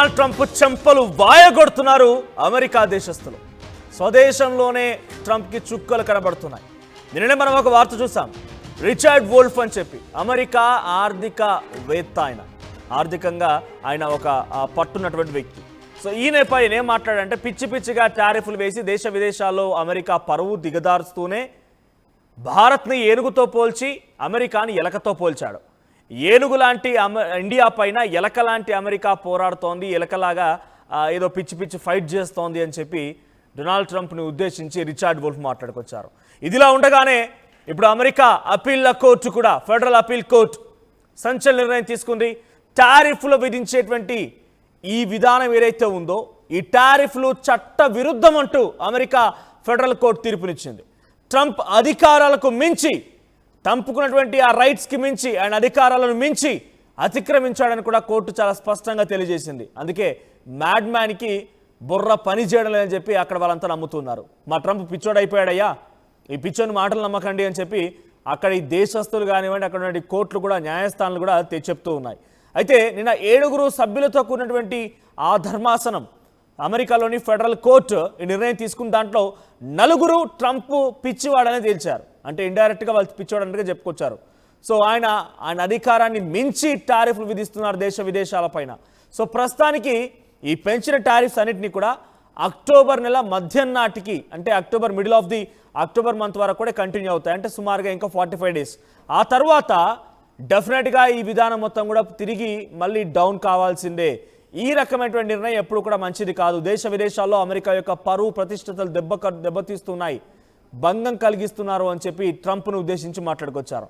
Donald Trump చెంపలు వాయగొడుతున్నారు America దేశస్తులు. స్వదేశంలోనే ట్రంప్కి చుక్కలు కనబడుతున్నాయి. నిన్ననే మనం ఒక వార్త చూసాం. రిచర్డ్ వోల్ఫ్ అని చెప్పి అమెరికా ఆర్థికవేత్త, ఆర్థికంగా ఆయన ఒక పట్టున్నటువంటి వ్యక్తి. సో ఈయనపై ఏం మాట్లాడంటే పిచ్చి పిచ్చిగా టారిఫ్లు వేసి దేశ విదేశాల్లో అమెరికా పరువు దిగదార్చుతూనే భారత్ని ఏనుగుతో పోల్చి అమెరికాని ఎలకతో పోల్చాడు. ఏనుగు లాంటి ఇండియా పైన ఎలక లాంటి అమెరికా పోరాడుతోంది, ఎలకలాగా ఏదో పిచ్చి పిచ్చి ఫైట్ చేస్తోంది అని చెప్పి డొనాల్డ్ ట్రంప్ని ఉద్దేశించి రిచర్డ్ వోల్ఫ్ మాట్లాడుకొచ్చారు. ఇదిలా ఉండగానే ఇప్పుడు అమెరికా అప్పీళ్ల కోర్టు కూడా, ఫెడరల్ అప్పీల్ కోర్టు సంచలన నిర్ణయం తీసుకుంది. టారిఫ్లు విధించేటువంటి ఈ విధానం ఏదైతే ఉందో ఈ టారిఫ్లు చట్ట విరుద్ధం అంటూ అమెరికా ఫెడరల్ కోర్టు తీర్పునిచ్చింది. ట్రంప్ అధికారాలకు మించి, ట్రంప్కున్నటువంటి ఆ రైట్స్కి మించి, ఆయన అధికారాలను మించి అతిక్రమించాడని కూడా కోర్టు చాలా స్పష్టంగా తెలియజేసింది. అందుకే మ్యాడ్ మ్యాన్కి బుర్ర పని చేయడం లేదని చెప్పి అక్కడ వాళ్ళంతా నమ్ముతున్నారు. మా ట్రంప్ పిచ్చోడు అయిపోయాడయ్యా, ఈ పిచ్చోని మాటలు నమ్మకండి అని చెప్పి అక్కడ ఈ దేశస్తులు కానివ్వండి, అక్కడ ఉన్న కోర్టులు కూడా, న్యాయస్థానాలు కూడా చెప్తూ ఉన్నాయి. అయితే నిన్న 7 సభ్యులతో కూడినటువంటి ఆ ధర్మాసనం, అమెరికాలోని ఫెడరల్ కోర్టు ఈ నిర్ణయం తీసుకున్న దాంట్లో 4 ట్రంప్ పిచ్చివాడని తేల్చారు. అంటే ఇండైరెక్ట్గా వాళ్ళు పిచ్చివాడన్నట్టుగా చెప్పుకొచ్చారు. సో ఆయన అధికారాన్ని మించి టారిఫ్లు విధిస్తున్నారు దేశ విదేశాల పైన. సో ప్రస్తుతానికి ఈ పెంచిన టారిఫ్స్ అన్నింటినీ కూడా అక్టోబర్ నెల మధ్యం నాటికి, అంటే October middle of the October month వరకు కూడా కంటిన్యూ అవుతాయి. అంటే సుమారుగా ఇంకా 45 డేస్. ఆ తర్వాత డెఫినెట్గా ఈ విధానం మొత్తం కూడా తిరిగి మళ్ళీ డౌన్ కావాల్సిందే. ఈ రకమైనటువంటి నిర్ణయం ఎప్పుడు కూడా మంచిది కాదు. దేశ విదేశాల్లో అమెరికా యొక్క పరువు ప్రతిష్టతలు దెబ్బతీస్తున్నాయి, భంగం కలిగిస్తున్నారు అని చెప్పి ట్రంప్ను ఉద్దేశించి మాట్లాడుకొచ్చారు.